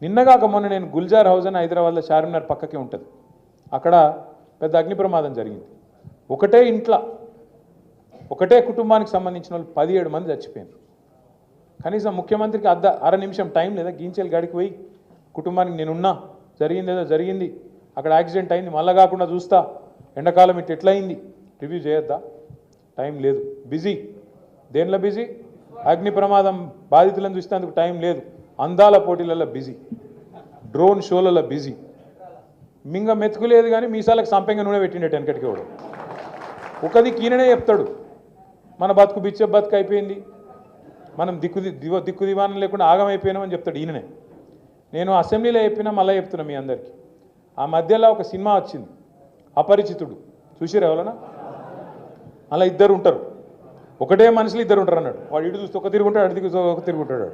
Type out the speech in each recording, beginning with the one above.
నిన్నగాక మొన్న నేను గుల్జార్ హౌస్ అని హైదరాబాద్లో చార్మినార్ పక్కకే ఉంటుంది. అక్కడ పెద్ద అగ్ని ప్రమాదం జరిగింది. ఒకటే ఇంట్లో ఒకటే కుటుంబానికి సంబంధించిన వాళ్ళు 17 మంది చచ్చిపోయారు. కనీసం ముఖ్యమంత్రికి అర నిమిషం టైం లేదా? గీంచేలు గాడికి పోయి కుటుంబానికి నేనున్నా, జరిగిందేదో జరిగింది, అక్కడ యాక్సిడెంట్ అయింది, మళ్ళా కాకుండా చూస్తా, ఎండాకాలం ఇట్లా ఎట్లయింది రివ్యూ చేయొద్దా? టైం లేదు. బిజీ. దేనిలో బిజీ? అగ్ని ప్రమాదం బాధితులను చూసేందుకు టైం లేదు. అందాల పోటీలలో బిజీ, డ్రోన్ షోలలో బిజీ. మింగ మెతుకులేదు కానీ మీసాలకు సంపెంగ నూనె పెట్టిండేట వెనకటికి వాడు. ఒకది ఈయననే చెప్తాడు, మన బతుకు బిచ్చ బతుకు అయిపోయింది, మనం దిక్కు దివానం లేకుండా ఆగమైపోయినామని చెప్తాడు ఈయననే. నేను అసెంబ్లీలో చెప్పినా మళ్ళీ చెప్తున్నా మీ అందరికీ. ఆ మధ్యలో ఒక సినిమా వచ్చింది అపరిచితుడు, చూసిరు ఎవరన్నా? అలా ఇద్దరు ఉంటారు, ఒకటే మనుషులు ఇద్దరు ఉంటారు అన్నాడు. వాడు ఇటు చూస్తే ఒక తిరుగుంటాడు, అటు చూస్తే ఒక తిరుగుంటాడు.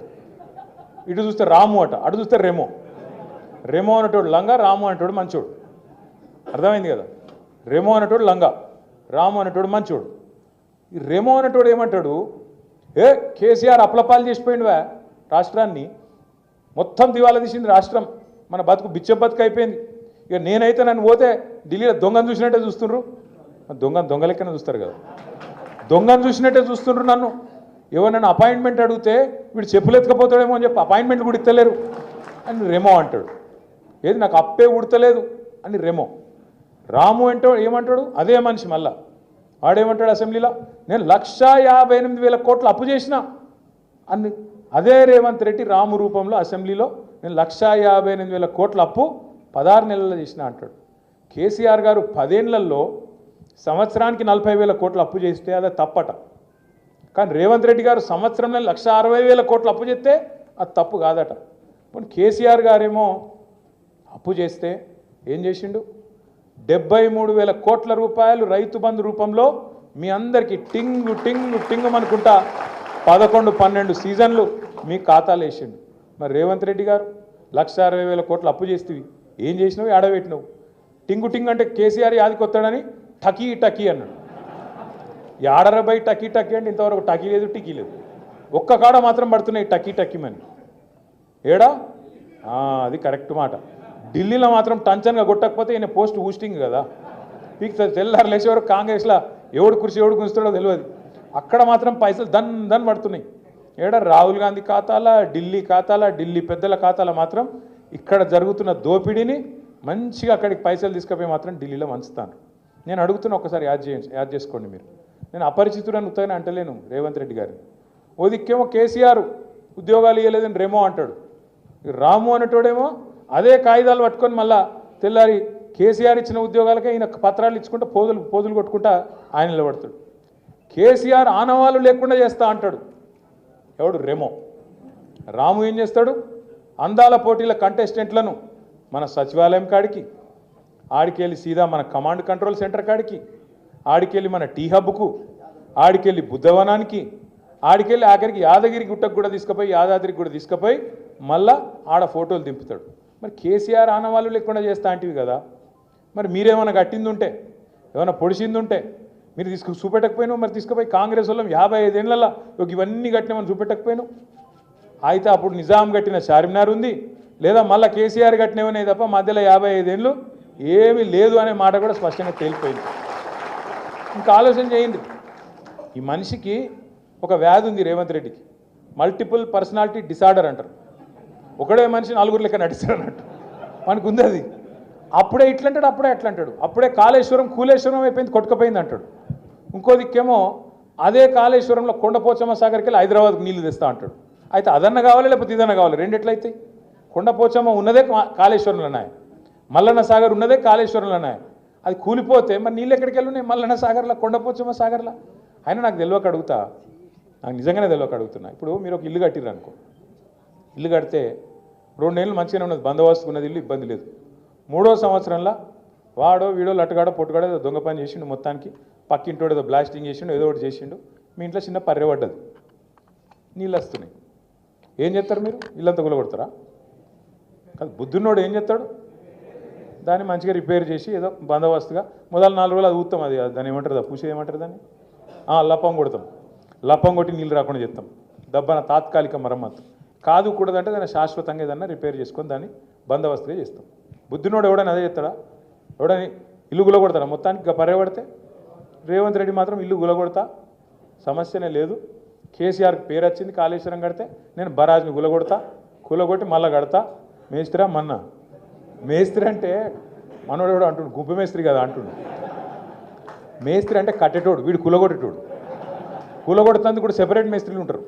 ఇటు చూస్తే రాము అట, అటు చూస్తే రెమో. రెమో అనేటోడు లంగా, రాము అనేటోడు మంచోడు. అర్థమైంది కదా? రెమో అనేటోడు లంగా, రాము అనేటోడు మంచోడు. ఈ రెమో అనేటోడు ఏమంటాడు, ఏ కేసీఆర్ అప్లపాలు చేసిపోయిందివా రాష్ట్రాన్ని, మొత్తం దివాలా తీసింది రాష్ట్రం, మన బతుకు బిచ్చ బతుకు అయిపోయింది. ఇక నేనైతే నన్ను పోతే ఢిల్లీలో దొంగను చూసినట్టే చూస్తుండ్రు. దొంగ లెక్కనే చూస్తారు కదా, దొంగను చూసినట్టే చూస్తుండ్రు నన్ను. ఎవరైనా అపాయింట్మెంట్ అడిగితే వీడు చెప్పులు ఎత్తుకపోతాడేమో అని చెప్పి అపాయింట్మెంట్ కూడా ఇస్తలేరు అని రెమో అంటాడు. ఏది నాకు అప్పే ఉడతలేదు అని రెమో. రాము అంటే ఏమంటాడు, అదే మనిషి మళ్ళా వాడేమంటాడు అసెంబ్లీలో, నేను 1,58,000 కోట్లు అప్పు చేసిన అని. అదే రేవంత్ రెడ్డి రాము రూపంలో అసెంబ్లీలో నేను 1,58,000 కోట్ల అప్పు 16 నెలల్లో చేసిన అంటాడు. కేసీఆర్ గారు 10 ఏళ్లలో సంవత్సరానికి 40,000 కోట్లు అప్పు చేస్తే అది తప్పట. కానీ రేవంత్ రెడ్డి గారు సంవత్సరంలో 1,60,000 కోట్లు అప్పు చేస్తే అది తప్పు కాదట. ఇప్పుడు కేసీఆర్ గారేమో అప్పు చేస్తే ఏం చేసిండు, 73,000 కోట్ల రూపాయలు రైతు బంధు రూపంలో మీ అందరికీ టింగు టింగు టింగు అనుకుంటా 11-12 సీజన్లు మీ ఖాతాలు వేసిండు. మరి రేవంత్ రెడ్డి గారు 1,60,000 కోట్లు అప్పు చేస్తేవి ఏం చేసినావు, ఆడబెట్టినావు. టింగు టింగు అంటే కేసీఆర్ యాదికొస్తాడని టకీ టకీ అన్నాడు. యాడరబై టకీ టకీ అంటే ఇంతవరకు టకీ లేదు టికీ లేదు. ఒక్క కాడ మాత్రం పడుతున్నాయి టకీ టకీమని. ఏడా? అది కరెక్ట్ మాట. ఢిల్లీలో మాత్రం టంచన్గా కొట్టకపోతే ఈయన పోస్ట్ ఊస్టింగ్ కదా, పీక్ తెల్లారు లేచే వరకు కాంగ్రెస్లో ఎవడు కుర్చీ ఎవడు గుంచుతాడో తెలియదు. అక్కడ మాత్రం పైసలు దన్ పడుతున్నాయి. ఏడా? రాహుల్ గాంధీ ఖాతాల, ఢిల్లీ ఖాతాల, ఢిల్లీ పెద్దల ఖాతాల మాత్రం ఇక్కడ జరుగుతున్న దోపిడీని మంచిగా అక్కడికి పైసలు తీసుకుపోయి మాత్రం ఢిల్లీలో వంచుతాను. నేను అడుగుతున్నా, ఒక్కసారి యాద్ చేసుకోండి మీరు. నేను అపరిచితుడని ఉత్తగానే అంటలేను రేవంత్ రెడ్డి గారిని. ఓ దిక్కేమో కేసీఆర్ ఉద్యోగాలు ఇవ్వలేదని రెమో అంటాడు, రాము అనేటోడేమో అదే కాగితాలు పట్టుకొని మళ్ళా తెల్లారి కేసీఆర్ ఇచ్చిన ఉద్యోగాలకే ఈయన పత్రాలు ఇచ్చుకుంటా పోదులు కొట్టుకుంటా ఆయన నిలబడతాడు. కేసీఆర్ ఆనవాళ్ళు లేకుండా చేస్తా అంటాడు ఎవడు? రెమో. రాము ఏం చేస్తాడు, అందాల పోటీల కంటెస్టెంట్లను మన సచివాలయం కాడికి, ఆడికెళ్ళి సీదా మన కమాండ్ కంట్రోల్ సెంటర్ కాడికి, ఆడికెళ్ళి మన టీ హబ్కు, ఆడికెళ్ళి బుద్ధవనానికి, ఆడికెళ్ళి ఆఖరికి యాదగిరి గుట్టకు కూడా తీసుకుపోయి, యాదాద్రికి కూడా తీసుకుపోయి మళ్ళా ఆడ ఫోటోలు దింపుతాడు. మరి కేసీఆర్ ఆనవాళ్ళు లేకుండా చేస్తా అంటివి కదా, మరి మీరేమైనా కట్టింది ఉంటే, ఏమైనా పొడిచింది ఉంటే మీరు చూపెట్టకపోయినావు. మరి తీసుకుపోయి కాంగ్రెస్ వాళ్ళం 55 ఏళ్లలో ఇవన్నీ కట్టినామని చూపెట్టకపోయినావు. అయితే అప్పుడు నిజాం కట్టిన చార్మినార్ ఉంది, లేదా మళ్ళీ కేసీఆర్ కట్టినవనే తప్ప మధ్యలో 55 ఏళ్ళు ఏమీ లేదు అనే మాట కూడా స్పష్టంగా తేలిపోయింది. ఇంకా ఆలోచన చేయండి, ఈ మనిషికి ఒక వ్యాధి ఉంది రేవంత్ రెడ్డికి, మల్టిపుల్ పర్సనాలిటీ డిసార్డర్ అంటారు. ఒకడే మనిషి 4 లెక్క నడిస్తాడు అన్నట్టు మనకు ఉంది అది. అప్పుడే ఇట్లంటాడు, అప్పుడే అట్లంటాడు. అప్పుడే కాళేశ్వరం కూలేశ్వరం అయిపోయింది, కొట్టుకుపోయింది అంటాడు. ఇంకో దిక్కేమో అదే కాళేశ్వరంలో కొండపోచమ్మ సాగర్కి వెళ్ళి హైదరాబాద్కి నీళ్లు తెస్తా అంటాడు. అయితే అదన్న కావాలి లేకపోతే ఇదన్న కావాలి, రెండిట్లయితే. కొండపోచమ్మ ఉన్నదే కాళేశ్వరంలో ఉన్నాయి, మల్లన్న సాగర్ ఉన్నదే కాళేశ్వరంలో ఉన్నాయి. అది కూలిపోతే మరి నీళ్ళు ఎక్కడికి వెళ్ళున్నాయి? మల్లన్న సాగర్లో, కొండపోచమ్మ సాగర్లో. అయినా నాకు తెలియక అడుగుతా, నాకు నిజంగానే తెలియక అడుగుతున్నా. ఇప్పుడు మీరు ఒక ఇల్లు కట్టిర్రు అనుకో, ఇల్లు కడితే 2 ఏళ్ళు మంచిగానే ఉన్నది, బందోబస్తు ఉన్నది, ఇల్లు ఇబ్బంది లేదు. 3వ సంవత్సరంలో వాడో వీడో లట్టుగాడో పొట్టుగాడో ఏదో దొంగ పని చేసిండు, మొత్తానికి పక్కింటోడు ఏదో బ్లాస్టింగ్ చేసిండు, ఏదో ఒకటి చేసిండు, మీ ఇంట్లో చిన్న పర్రె పడ్డది, నీళ్ళు వస్తున్నాయి. ఏం చేస్తారు మీరు? ఇల్లంతా గులగొడతారా? కాదు, బుద్ధున్నోడు ఏం చేస్తాడు, దాన్ని మంచిగా రిపేర్ చేసి ఏదో బందోబస్తుగా మొదలు 4 రోజులు అది ఊతాం, అది దాన్ని ఏమంటారు, పూసేది ఏమంటారు దాన్ని, లప్పం కొడతాం, లప్పం కొట్టి నీళ్ళు రాకుండా చేస్తాం, దబ్బన తాత్కాలిక మరమ్మత్తు. కాదు కూడదంటే దాన్ని శాశ్వతంగా ఏదన్నా రిపేర్ చేసుకొని దాన్ని బందోబస్తుగా చేస్తాం. బుద్ధినోడు ఎవడని అదే చేస్తాడా? ఎవడని ఇల్లు గులగొడతాడా? మొత్తానికి పర్యబడితే రేవంత్ రెడ్డి మాత్రం ఇల్లు గులగొడతా, సమస్యనే లేదు, కేసీఆర్కి పేరు వచ్చింది కాళేశ్వరం కడితే, నేను బరాజ్ని గులగొడతా, కూలగొట్టి మళ్ళా కడతా, మేస్త్రా మన్నా. మేస్త్రి అంటే మనోడు కూడా అంటుండు, గుబ్బ మేస్త్రి కదా అంటుండు. మేస్త్రి అంటే కట్టేటోడు, వీడు కూలగొట్టేటోడు. కూలగొడుతుంది కూడా సెపరేట్ మేస్త్రీలు ఉంటారు.